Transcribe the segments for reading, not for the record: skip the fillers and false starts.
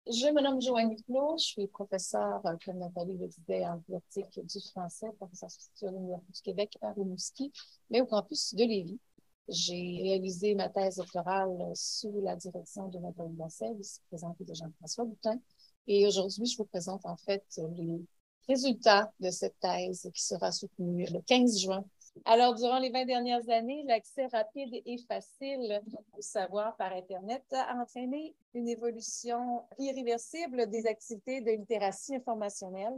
Je me nomme Joanne Clos, je suis professeure, comme Nathalie le disait, en didactique du français, professeure sur l'Université du Québec à Rimouski, mais au campus de Lévis. J'ai réalisé ma thèse doctorale sous la direction de Nathalie Lasselle, ici présentée de Jean-François Boutin. Et aujourd'hui, je vous présente en fait les résultats de cette thèse qui sera soutenue le 15 juin. Alors, durant les 20 dernières années, l'accès rapide et facile au savoir par Internet a entraîné une évolution irréversible des activités de littératie informationnelle.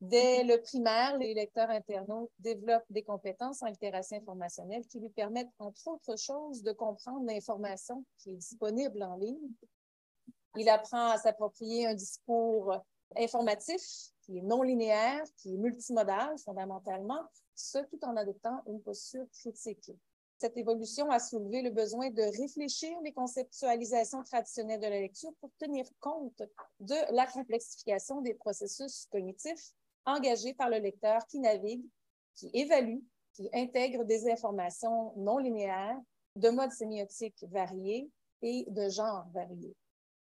Dès le primaire, les lecteurs internautes développent des compétences en littératie informationnelle qui lui permettent, entre autres choses, de comprendre l'information qui est disponible en ligne. Il apprend à s'approprier un discours informatif qui est non linéaire, qui est multimodal fondamentalement, ce tout en adoptant une posture critique. Cette évolution a soulevé le besoin de réfléchir les conceptualisations traditionnelles de la lecture pour tenir compte de la complexification des processus cognitifs engagés par le lecteur qui navigue, qui évalue, qui intègre des informations non linéaires, de modes sémiotiques variés et de genres variés.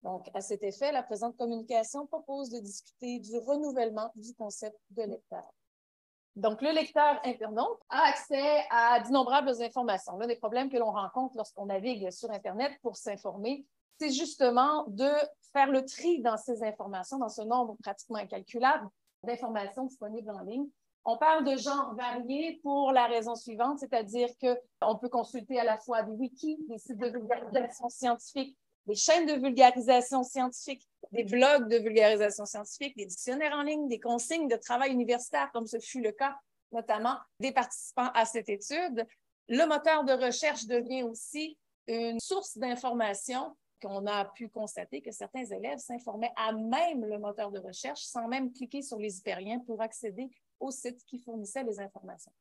Donc, à cet effet, la présente communication propose de discuter du renouvellement du concept de lecteur. Donc, le lecteur internaute a accès à d'innombrables informations. L'un des problèmes que l'on rencontre lorsqu'on navigue sur Internet pour s'informer, c'est justement de faire le tri dans ces informations, dans ce nombre pratiquement incalculable d'informations disponibles en ligne. On parle de genres variés pour la raison suivante, c'est-à-dire qu'on peut consulter à la fois des wikis, des sites de vulgarisation scientifique, des chaînes de vulgarisation scientifique, des blogs de vulgarisation scientifique, des dictionnaires en ligne, des consignes de travail universitaire, comme ce fut le cas notamment des participants à cette étude. Le moteur de recherche devient aussi une source d'information qu'on a pu constater que certains élèves s'informaient à même le moteur de recherche sans même cliquer sur les hyperliens pour accéder au site qui fournissait les informations.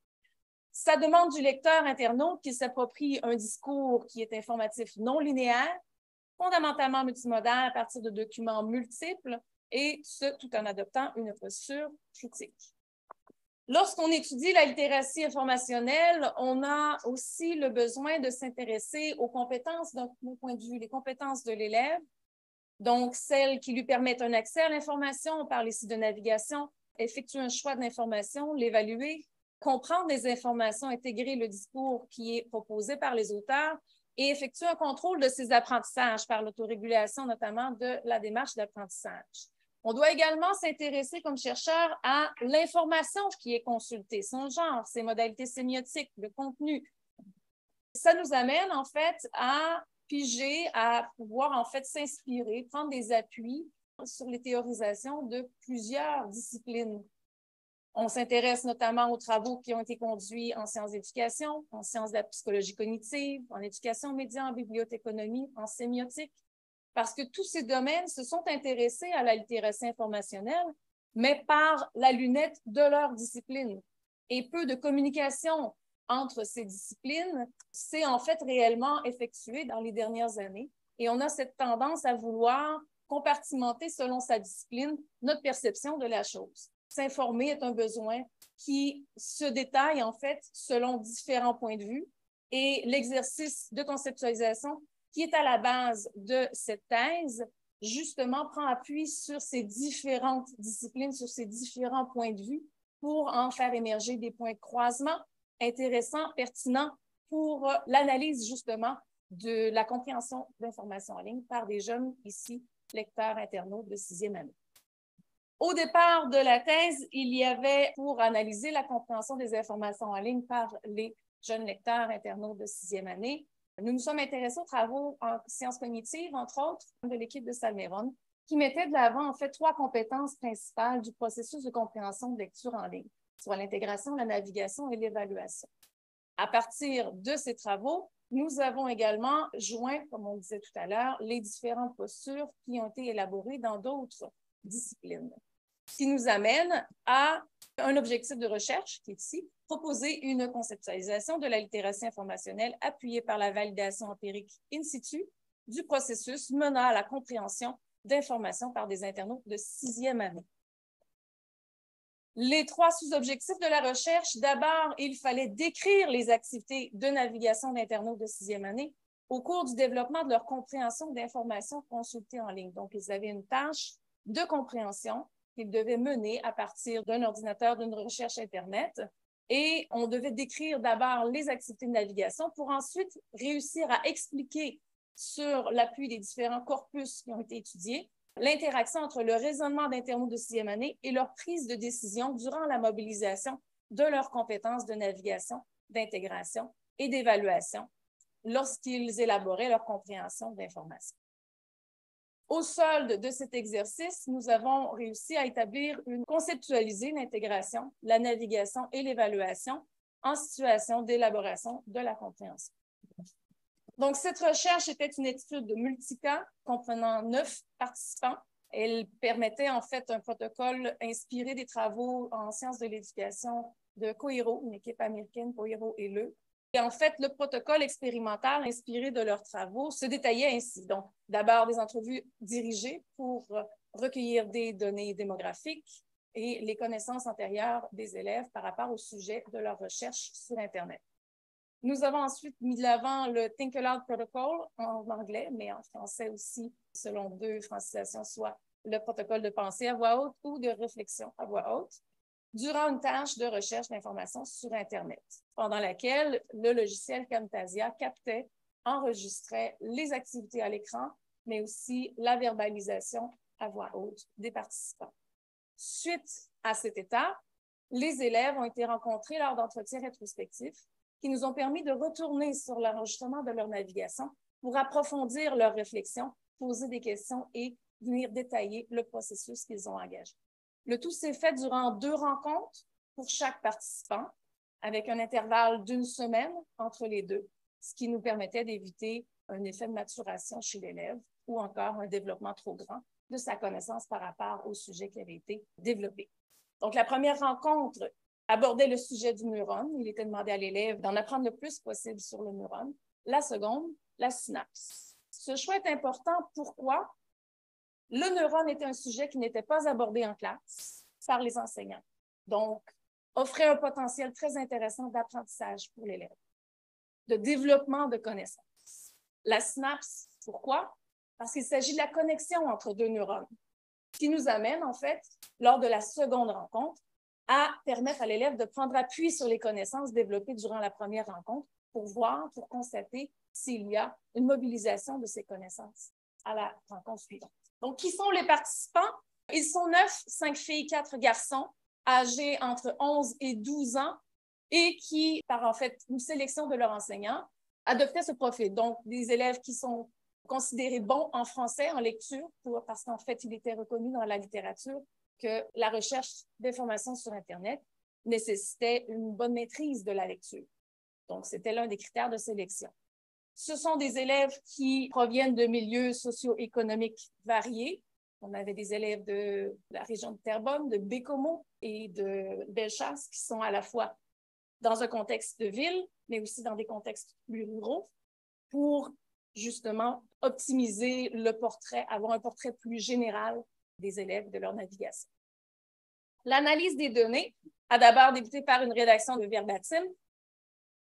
Ça demande du lecteur internaute qu'il s'approprie un discours qui est informatif non linéaire, fondamentalement multimodal à partir de documents multiples, et ce, tout en adoptant une posture critique. Lorsqu'on étudie la littératie informationnelle, on a aussi le besoin de s'intéresser aux compétences d'un point de vue, les compétences de l'élève, donc celles qui lui permettent un accès à l'information, on parle ici de navigation, effectuer un choix de l'information, l'évaluer, comprendre les informations, intégrer le discours qui est proposé par les auteurs, et effectuer un contrôle de ces apprentissages par l'autorégulation, notamment de la démarche d'apprentissage. On doit également s'intéresser comme chercheur à l'information qui est consultée, son genre, ses modalités sémiotiques, le contenu. Ça nous amène en fait à piger, à pouvoir en fait s'inspirer, prendre des appuis sur les théorisations de plusieurs disciplines. On s'intéresse notamment aux travaux qui ont été conduits en sciences d'éducation, en sciences de la psychologie cognitive, en éducation média, en bibliothéconomie, en sémiotique, parce que tous ces domaines se sont intéressés à la littératie informationnelle, mais par la lunette de leur discipline. Et peu de communication entre ces disciplines s'est en fait réellement effectuée dans les dernières années. Et on a cette tendance à vouloir compartimenter selon sa discipline notre perception de la chose. S'informer est un besoin qui se détaille en fait selon différents points de vue et l'exercice de conceptualisation qui est à la base de cette thèse, justement, prend appui sur ces différentes disciplines, sur ces différents points de vue pour en faire émerger des points de croisement intéressants, pertinents pour l'analyse, justement, de la compréhension d'informations en ligne par des jeunes, ici, lecteurs internautes de 6e année. Au départ de la thèse, il y avait, pour analyser la compréhension des informations en ligne par les jeunes lecteurs internautes de 6e année, nous nous sommes intéressés aux travaux en sciences cognitives, entre autres, de l'équipe de Salmeron, qui mettait de l'avant, en fait, 3 compétences principales du processus de compréhension de lecture en ligne, soit l'intégration, la navigation et l'évaluation. À partir de ces travaux, nous avons également joint, comme on disait tout à l'heure, les différentes postures qui ont été élaborées dans d'autres disciplines. Ce qui nous amène à un objectif de recherche qui est ici, proposer une conceptualisation de la littératie informationnelle appuyée par la validation empirique in situ du processus menant à la compréhension d'informations par des internautes de 6e année. Les 3 sous-objectifs de la recherche, d'abord, il fallait décrire les activités de navigation d'internautes de 6e année au cours du développement de leur compréhension d'informations consultées en ligne. Donc, ils avaient une tâche de compréhension qu'ils devaient mener à partir d'un ordinateur, d'une recherche Internet. Et on devait décrire d'abord les activités de navigation pour ensuite réussir à expliquer sur l'appui des différents corpus qui ont été étudiés l'interaction entre le raisonnement d'internautes de sixième année et leur prise de décision durant la mobilisation de leurs compétences de navigation, d'intégration et d'évaluation lorsqu'ils élaboraient leur compréhension d'informations. Au solde de cet exercice, nous avons réussi à conceptualiser l'intégration, la navigation et l'évaluation en situation d'élaboration de la compréhension. Donc, cette recherche était une étude de multicas comprenant 9 participants. Elle permettait en fait un protocole inspiré des travaux en sciences de l'éducation de Coiro, une équipe américaine, Coiro et Leu. Et en fait, le protocole expérimental inspiré de leurs travaux se détaillait ainsi. Donc, d'abord, des entrevues dirigées pour recueillir des données démographiques et les connaissances antérieures des élèves par rapport au sujet de leur recherche sur Internet. Nous avons ensuite mis de l'avant le Think Aloud Protocol en anglais, mais en français aussi, selon 2 francisations, soit le protocole de pensée à voix haute ou de réflexion à voix haute, durant une tâche de recherche d'informations sur Internet, pendant laquelle le logiciel Camtasia captait, enregistrait les activités à l'écran, mais aussi la verbalisation à voix haute des participants. Suite à cette étape, les élèves ont été rencontrés lors d'entretiens rétrospectifs qui nous ont permis de retourner sur l'enregistrement de leur navigation pour approfondir leurs réflexions, poser des questions et venir détailler le processus qu'ils ont engagé. Le tout s'est fait durant 2 rencontres pour chaque participant, avec un intervalle d'1 semaine entre les 2, ce qui nous permettait d'éviter un effet de maturation chez l'élève ou encore un développement trop grand de sa connaissance par rapport au sujet qui avait été développé. Donc, la première rencontre abordait le sujet du neurone. Il était demandé à l'élève d'en apprendre le plus possible sur le neurone. La seconde, la synapse. Ce choix est important. Pourquoi? Le neurone était un sujet qui n'était pas abordé en classe par les enseignants. Donc, offrait un potentiel très intéressant d'apprentissage pour l'élève, de développement de connaissances. La synapse, pourquoi? Parce qu'il s'agit de la connexion entre 2 neurones, ce qui nous amène, en fait, lors de la seconde rencontre, à permettre à l'élève de prendre appui sur les connaissances développées durant la première rencontre pour constater s'il y a une mobilisation de ces connaissances à la rencontre suivante. Donc, qui sont les participants? Ils sont 9, 5 filles, 4 garçons, âgés entre 11 et 12 ans et qui, par en fait une sélection de leurs enseignants, adoptaient ce profil. Donc, des élèves qui sont considérés bons en français, en lecture, parce qu'en fait, il était reconnu dans la littérature que la recherche d'informations sur Internet nécessitait une bonne maîtrise de la lecture. Donc, c'était l'un des critères de sélection. Ce sont des élèves qui proviennent de milieux socio-économiques variés. On avait des élèves de la région de Terrebonne, de Bécomo et de Bellechasse qui sont à la fois dans un contexte de ville, mais aussi dans des contextes plus ruraux pour justement optimiser le portrait, avoir un portrait plus général des élèves de leur navigation. L'analyse des données a d'abord débuté par une rédaction de verbatim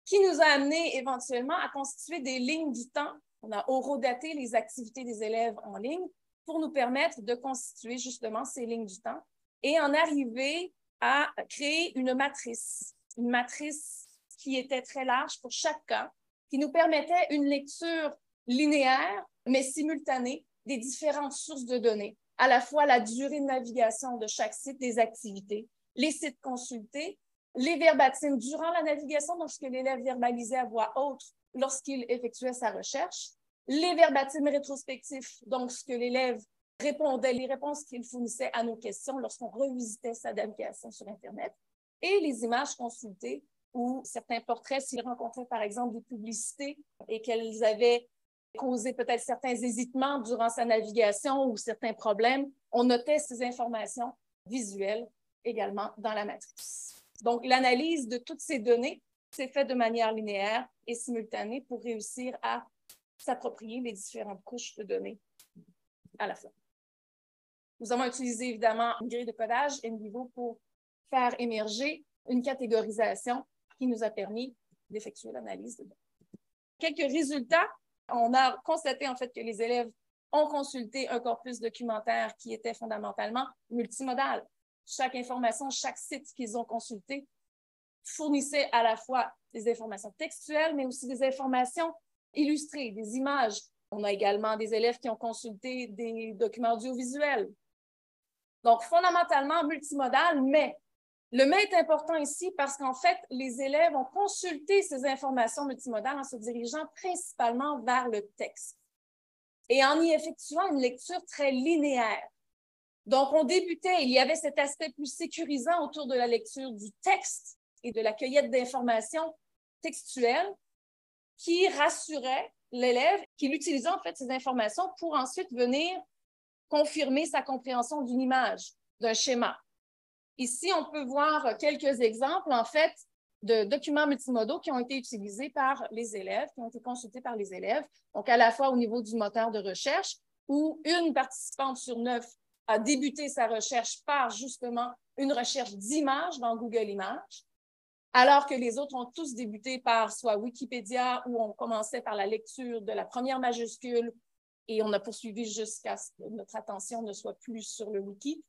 qui nous a amené éventuellement à constituer des lignes du temps. On a horodaté les activités des élèves en ligne pour nous permettre de constituer justement ces lignes du temps et en arriver à créer une matrice qui était très large pour chaque cas, qui nous permettait une lecture linéaire, mais simultanée des différentes sources de données, à la fois la durée de navigation de chaque site, des activités, les sites consultés, les verbatims durant la navigation, donc ce que l'élève verbalisait à voix haute lorsqu'il effectuait sa recherche, les verbatims rétrospectifs, donc ce que l'élève répondait, les réponses qu'il fournissait à nos questions lorsqu'on revisitait sa navigation sur Internet, et les images consultées ou certains portraits, s'il rencontrait par exemple des publicités et qu'elles avaient causé peut-être certains hésitements durant sa navigation ou certains problèmes, on notait ces informations visuelles également dans la matrice. Donc, l'analyse de toutes ces données s'est faite de manière linéaire et simultanée pour réussir à s'approprier les différentes couches de données à la fois. Nous avons utilisé évidemment une grille de codage NVivo pour faire émerger une catégorisation qui nous a permis d'effectuer l'analyse de données. Quelques résultats On a constaté en fait que les élèves ont consulté un corpus documentaire qui était fondamentalement multimodal. Chaque information, chaque site qu'ils ont consulté fournissait à la fois des informations textuelles, mais aussi des informations illustrées, des images. On a également des élèves qui ont consulté des documents audiovisuels. Donc, fondamentalement multimodal, mais le mais est important ici parce qu'en fait, les élèves ont consulté ces informations multimodales en se dirigeant principalement vers le texte et en y effectuant une lecture très linéaire. Donc, on débutait, il y avait cet aspect plus sécurisant autour de la lecture du texte et de la cueillette d'informations textuelles qui rassurait l'élève, qu'il utilisait en fait ces informations pour ensuite venir confirmer sa compréhension d'une image, d'un schéma. Ici, on peut voir quelques exemples, en fait, de documents multimodaux qui ont été utilisés par les élèves, qui ont été consultés par les élèves, donc à la fois au niveau du moteur de recherche, où une participante sur 9 a débuté sa recherche par justement une recherche d'images dans Google Images, alors que les autres ont tous débuté par soit Wikipédia, où on commençait par la lecture de la première majuscule et on a poursuivi jusqu'à ce que notre attention ne soit plus sur le wiki,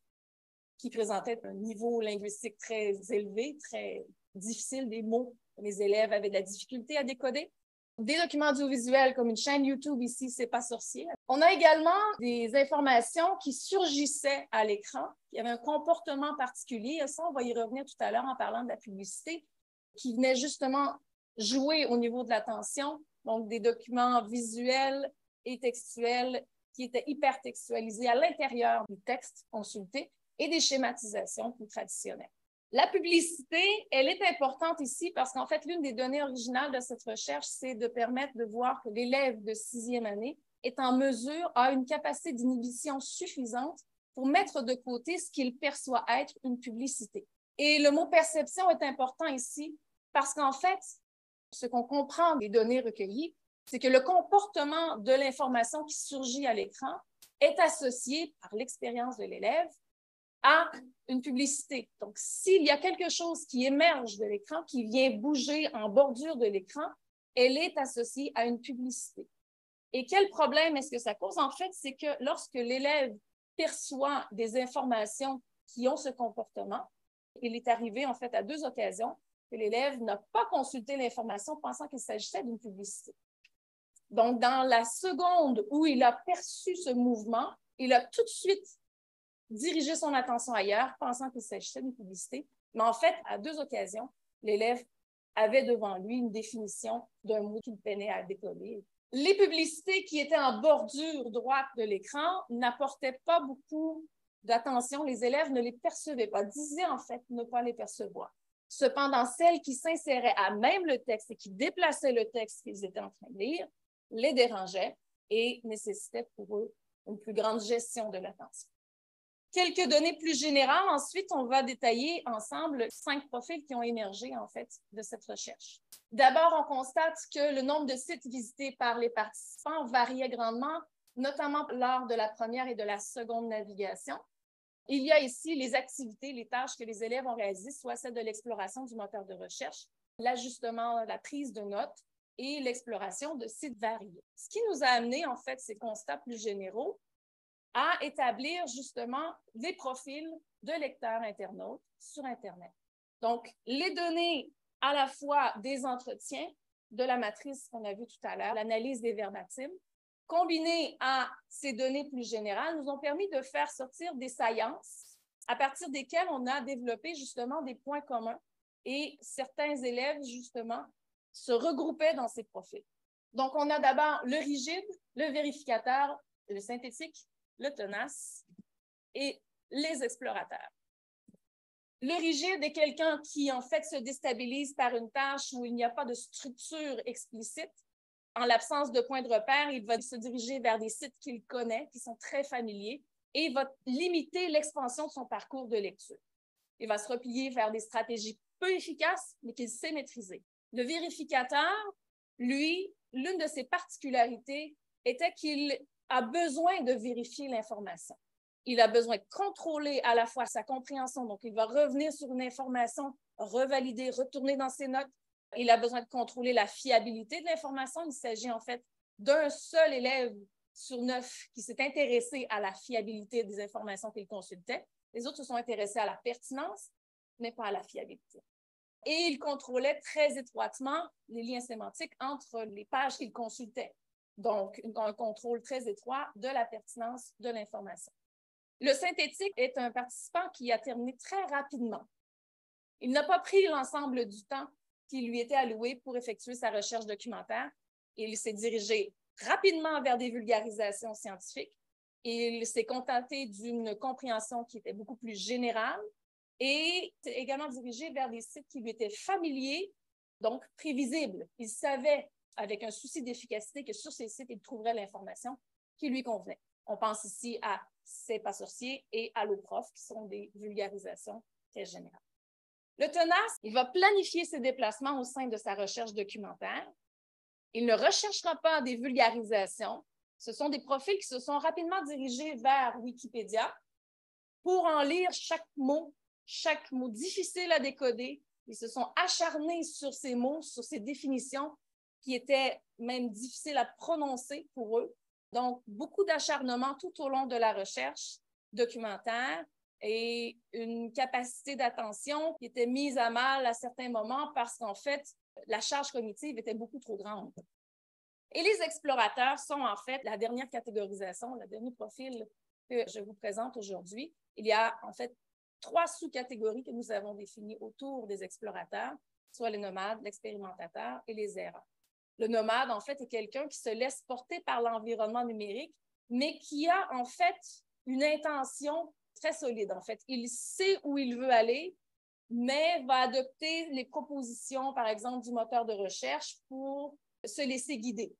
qui présentait un niveau linguistique très élevé, très difficile, des mots que les élèves avaient de la difficulté à décoder. Des documents audiovisuels comme une chaîne YouTube ici, c'est pas sorcier. On a également des informations qui surgissaient à l'écran, qui avaient un comportement particulier. Ça, on va y revenir tout à l'heure en parlant de la publicité, qui venait justement jouer au niveau de l'attention. Donc, des documents visuels et textuels qui étaient hypertextualisés à l'intérieur du texte consulté et des schématisations plus traditionnelles. La publicité, elle est importante ici parce qu'en fait, l'une des données originales de cette recherche, c'est de permettre de voir que l'élève de 6e année est en mesure, a une capacité d'inhibition suffisante pour mettre de côté ce qu'il perçoit être une publicité. Et le mot perception est important ici parce qu'en fait, ce qu'on comprend des données recueillies, c'est que le comportement de l'information qui surgit à l'écran est associé par l'expérience de l'élève à une publicité. Donc, s'il y a quelque chose qui émerge de l'écran, qui vient bouger en bordure de l'écran, elle est associée à une publicité. Et quel problème est-ce que ça cause? En fait, c'est que lorsque l'élève perçoit des informations qui ont ce comportement, il est arrivé en fait à 2 occasions que l'élève n'a pas consulté l'information pensant qu'il s'agissait d'une publicité. Donc, dans la seconde où il a perçu ce mouvement, il a tout de suite dirigé son attention ailleurs, pensant qu'il s'agissait d'une publicité. Mais en fait, à 2 occasions, l'élève avait devant lui une définition d'un mot qu'il peinait à décoder. Les publicités qui étaient en bordure droite de l'écran n'apportaient pas beaucoup d'attention. Les élèves ne les percevaient pas, disaient en fait ne pas les percevoir. Cependant, celles qui s'inséraient à même le texte et qui déplaçaient le texte qu'ils étaient en train de lire les dérangeaient et nécessitaient pour eux une plus grande gestion de l'attention. Quelques données plus générales. Ensuite, on va détailler ensemble 5 profils qui ont émergé, en fait, de cette recherche. D'abord, on constate que le nombre de sites visités par les participants variait grandement, notamment lors de la première et de la seconde navigation. Il y a ici les activités, les tâches que les élèves ont réalisées, soit celle de l'exploration du moteur de recherche, l'ajustement, la prise de notes et l'exploration de sites variés. Ce qui nous a amené, en fait, ces constats plus généraux, à établir justement des profils de lecteurs internautes sur Internet. Donc, les données à la fois des entretiens, de la matrice qu'on a vue tout à l'heure, l'analyse des verbatims, combinées à ces données plus générales, nous ont permis de faire sortir des saillances à partir desquelles on a développé justement des points communs et certains élèves, justement, se regroupaient dans ces profils. Donc, on a d'abord le rigide, le vérificateur, le synthétique, le tenace et les explorateurs. Le rigide est quelqu'un qui, en fait, se déstabilise par une tâche où il n'y a pas de structure explicite. En l'absence de points de repère, il va se diriger vers des sites qu'il connaît, qui sont très familiers, et il va limiter l'expansion de son parcours de lecture. Il va se replier vers des stratégies peu efficaces, mais qu'il sait maîtriser. Le vérificateur, lui, l'une de ses particularités était qu'il a besoin de vérifier l'information. Il a besoin de contrôler à la fois sa compréhension, donc il va revenir sur une information, revalider, retourner dans ses notes. Il a besoin de contrôler la fiabilité de l'information. Il s'agit en fait d'un seul élève sur 9 qui s'est intéressé à la fiabilité des informations qu'il consultait. Les autres se sont intéressés à la pertinence, mais pas à la fiabilité. Et il contrôlait très étroitement les liens sémantiques entre les pages qu'il consultait. Donc, un contrôle très étroit de la pertinence de l'information. Le synthétique est un participant qui a terminé très rapidement. Il n'a pas pris l'ensemble du temps qui lui était alloué pour effectuer sa recherche documentaire. Il s'est dirigé rapidement vers des vulgarisations scientifiques. Il s'est contenté d'une compréhension qui était beaucoup plus générale et également dirigé vers des sites qui lui étaient familiers, donc prévisibles. Il savait, avec un souci d'efficacité, que sur ces sites, il trouverait l'information qui lui convenait. On pense ici à C'est pas sorcier et Alloprof, qui sont des vulgarisations très générales. Le tenace, il va planifier ses déplacements au sein de sa recherche documentaire. Il ne recherchera pas des vulgarisations. Ce sont des profils qui se sont rapidement dirigés vers Wikipédia pour en lire chaque mot difficile à décoder. Ils se sont acharnés sur ces mots, sur ces définitions qui étaient même difficiles à prononcer pour eux. Donc, beaucoup d'acharnement tout au long de la recherche documentaire et une capacité d'attention qui était mise à mal à certains moments parce qu'en fait, la charge cognitive était beaucoup trop grande. Et les explorateurs sont en fait la dernière catégorisation, le dernier profil que je vous présente aujourd'hui. Il y a en fait 3 sous-catégories que nous avons définies autour des explorateurs, soit les nomades, l'expérimentateur et les errants. Le nomade, en fait, est quelqu'un qui se laisse porter par l'environnement numérique, mais qui a en fait une intention très solide. En fait, il sait où il veut aller, mais va adopter les propositions, par exemple, du moteur de recherche pour se laisser guider.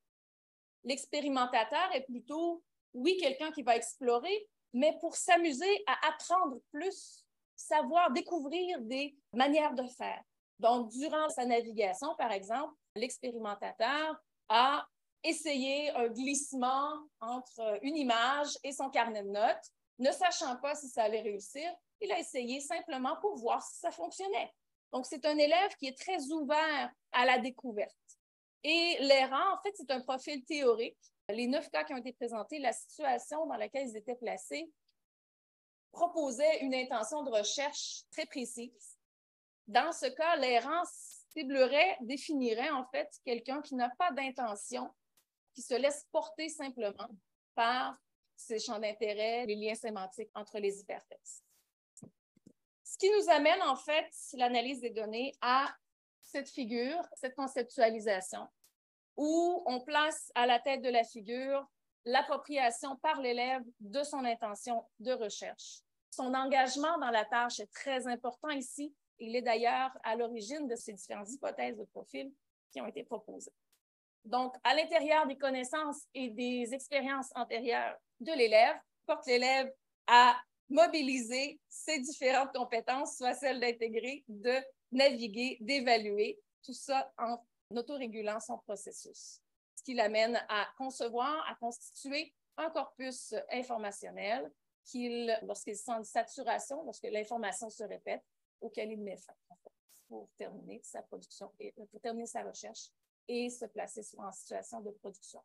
L'expérimentateur est plutôt, oui, quelqu'un qui va explorer, mais pour s'amuser à apprendre plus, savoir découvrir des manières de faire. Donc, durant sa navigation, par exemple, l'expérimentateur a essayé un glissement entre une image et son carnet de notes, ne sachant pas si ça allait réussir. Il a essayé simplement pour voir si ça fonctionnait. Donc, c'est un élève qui est très ouvert à la découverte. Et l'errant, en fait, c'est un profil théorique. Les 9 cas qui ont été présentés, la situation dans laquelle ils étaient placés proposait une intention de recherche très précise. Dans ce cas, l'errant ciblerait, définirait en fait quelqu'un qui n'a pas d'intention, qui se laisse porter simplement par ses champs d'intérêt, les liens sémantiques entre les hypertextes. Ce qui nous amène en fait l'analyse des données à cette figure, cette conceptualisation, où on place à la tête de la figure l'appropriation par l'élève de son intention de recherche. Son engagement dans la tâche est très important ici. Il est d'ailleurs à l'origine de ces différentes hypothèses de profil qui ont été proposées. Donc, à l'intérieur des connaissances et des expériences antérieures de l'élève, porte l'élève à mobiliser ses différentes compétences, soit celles d'intégrer, de naviguer, d'évaluer, tout ça en autorégulant son processus. Ce qui l'amène à concevoir, à constituer un corpus informationnel lorsqu'il sent une saturation, lorsque l'information se répète, auquel il met fin, en fait, pour terminer sa production, pour terminer sa recherche et se placer en situation de production.